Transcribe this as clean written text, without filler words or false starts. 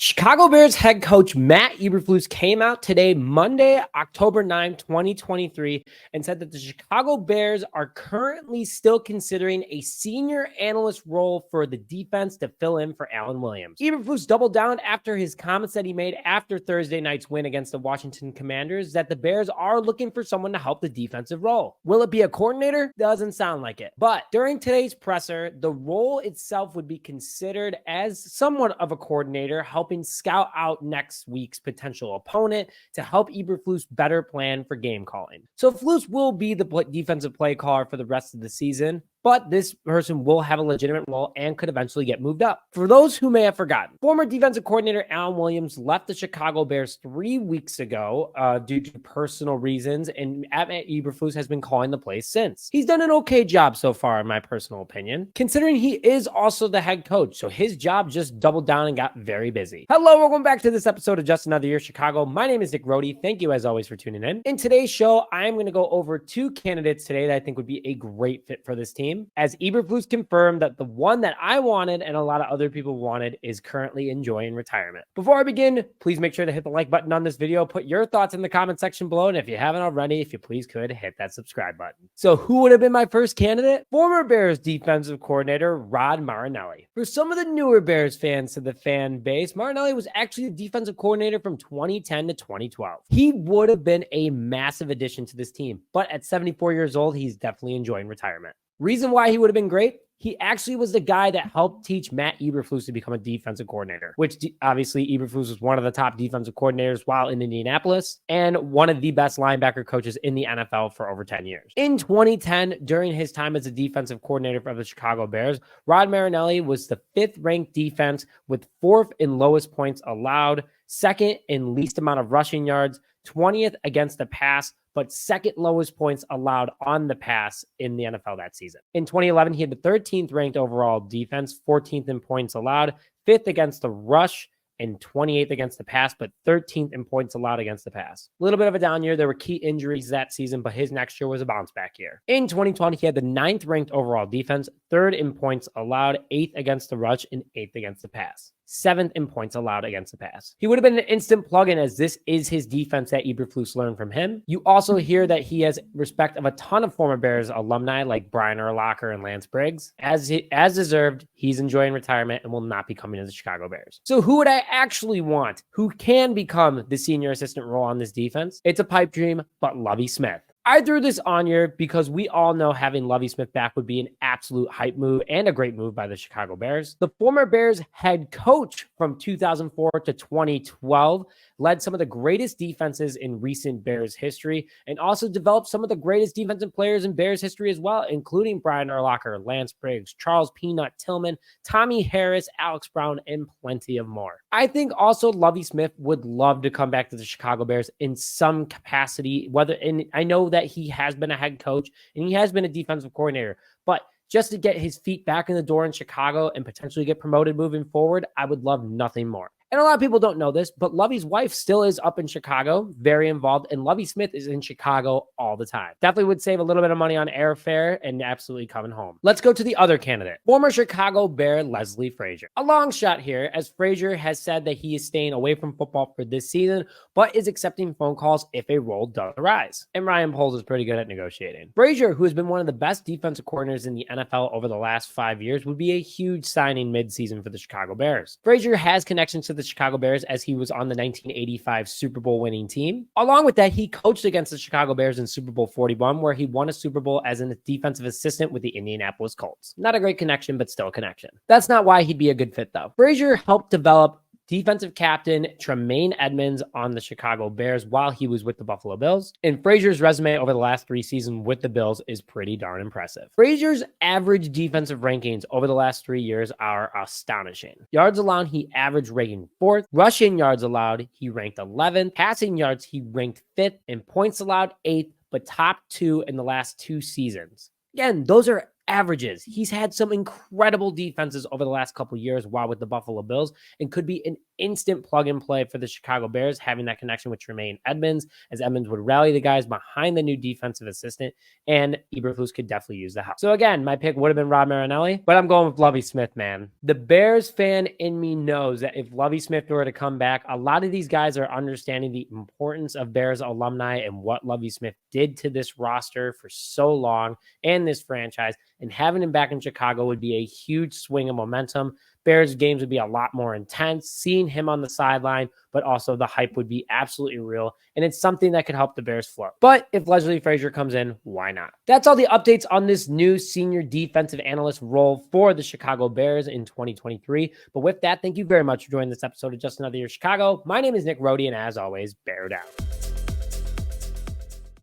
Chicago Bears head coach Matt Eberflus came out today, Monday, October 9, 2023, and said that the Chicago Bears are currently still considering a senior analyst role for the defense to fill in for Alan Williams. Eberflus doubled down after his comments that he made after Thursday night's win against the Washington Commanders that the Bears are looking for someone to help the defensive role. Will it be a coordinator? Doesn't sound like it. But during today's presser, the role itself would be considered as somewhat of a coordinator, helping scout out next week's potential opponent to help Eberflus better plan for game calling. So Flus will be the defensive play caller for the rest of the season, but this person will have a legitimate role and could eventually get moved up. For those who may have forgotten, former defensive coordinator Alan Williams left the Chicago Bears 3 weeks ago due to personal reasons, and Matt Eberflus has been calling the plays since. He's done an okay job so far, in my personal opinion, considering he is also the head coach, so his job just doubled down and got very busy. Hello, welcome back to this episode of Just Another Year Chicago. My name is Nick Rohde. Thank you, as always, for tuning in. In today's show, I am going to go over 2 candidates today that I think would be a great fit for this team, as Eberflus confirmed that the one that I wanted and a lot of other people wanted is currently enjoying retirement. Before I begin, please make sure to hit the like button on this video, put your thoughts in the comment section below, and if you haven't already, if you please could, hit that subscribe button. So who would have been my first candidate? Former Bears defensive coordinator Rod Marinelli. For some of the newer Bears fans to the fan base, Marinelli was actually the defensive coordinator from 2010 to 2012. He would have been a massive addition to this team, but at 74 years old, he's definitely enjoying retirement. Reason why he would have been great? He actually was the guy that helped teach Matt Eberflus to become a defensive coordinator, which obviously Eberflus was one of the top defensive coordinators while in Indianapolis and one of the best linebacker coaches in the NFL for over 10 years. In 2010, during his time as a defensive coordinator for the Chicago Bears, Rod Marinelli was the 5th ranked defense with 4th in lowest points allowed, 2nd in least amount of rushing yards, 20th against the pass, but 2nd lowest points allowed on the pass in the NFL that season. In 2011, he had the 13th ranked overall defense, 14th in points allowed, 5th against the rush, and 28th against the pass, but 13th in points allowed against the pass. A little bit of a down year. There were key injuries that season, but his next year was a bounce back year. In 2020, he had the 9th ranked overall defense, 3rd in points allowed, 8th against the rush, and 8th against the pass. 7th in points allowed against the pass. He would have been an instant plug-in, as this is his defense that Eberflus learned from him. You also hear that he has respect of a ton of former Bears alumni like Brian Urlacher and Lance Briggs. As deserved, he's enjoying retirement and will not be coming to the Chicago Bears. So who would I actually want who can become the senior assistant role on this defense? It's a pipe dream, but Lovey Smith. I threw this on here because we all know having Lovey Smith back would be an absolute hype move and a great move by the Chicago Bears. The former Bears head coach from 2004 to 2012 led some of the greatest defenses in recent Bears history and also developed some of the greatest defensive players in Bears history as well, including Brian Urlacher, Lance Briggs, Charles Peanut Tillman, Tommy Harris, Alex Brown, and plenty of more. I think also Lovey Smith would love to come back to the Chicago Bears in some capacity, and I know that he has been a head coach and he has been a defensive coordinator, but just to get his feet back in the door in Chicago and potentially get promoted moving forward, I would love nothing more. And a lot of people don't know this, but Lovey's wife still is up in Chicago, very involved, and Lovey Smith is in Chicago all the time. Definitely would save a little bit of money on airfare and absolutely coming home. Let's go to the other candidate, former Chicago Bear Leslie Frazier. A long shot here, as Frazier has said that he is staying away from football for this season, but is accepting phone calls if a role does arise. And Ryan Poles is pretty good at negotiating. Frazier, who has been one of the best defensive coordinators in the NFL over the last 5 years, would be a huge signing midseason for the Chicago Bears. Frazier has connections to the Chicago Bears as he was on the 1985 Super Bowl winning team. Along with that, he coached against the Chicago Bears in Super Bowl 41, where he won a Super Bowl as a defensive assistant with the Indianapolis Colts. Not a great connection, but still a connection. That's not why he'd be a good fit, though. Frazier helped develop defensive captain Tremaine Edmonds on the Chicago Bears while he was with the Buffalo Bills. And Frazier's resume over the last 3 seasons with the Bills is pretty darn impressive. Frazier's average defensive rankings over the last 3 years are astonishing. Yards allowed, he averaged ranking 4th. Rushing yards allowed, he ranked 11th. Passing yards, he ranked 5th. And points allowed, 8th, but top 2 in the last 2 seasons. Again, those are averages. He's had some incredible defenses over the last couple of years while with the Buffalo Bills and could be an instant plug and play for the Chicago Bears, having that connection with Tremaine Edmonds, as Edmonds would rally the guys behind the new defensive assistant, and Eberflus could definitely use the help. So again, my pick would have been Rob Marinelli, but I'm going with Lovey Smith, man. The Bears fan in me knows that if Lovey Smith were to come back, a lot of these guys are understanding the importance of Bears alumni and what Lovey Smith did to this roster for so long and this franchise, and having him back in Chicago would be a huge swing of momentum. Bears games would be a lot more intense, seeing him on the sideline, but also the hype would be absolutely real, and it's something that could help the Bears float. But if Leslie Frazier comes in, why not? That's all the updates on this new senior defensive analyst role for the Chicago Bears in 2023. But with that, thank you very much for joining this episode of Just Another Year Chicago. My name is Nick Rohde, and as always, bear down.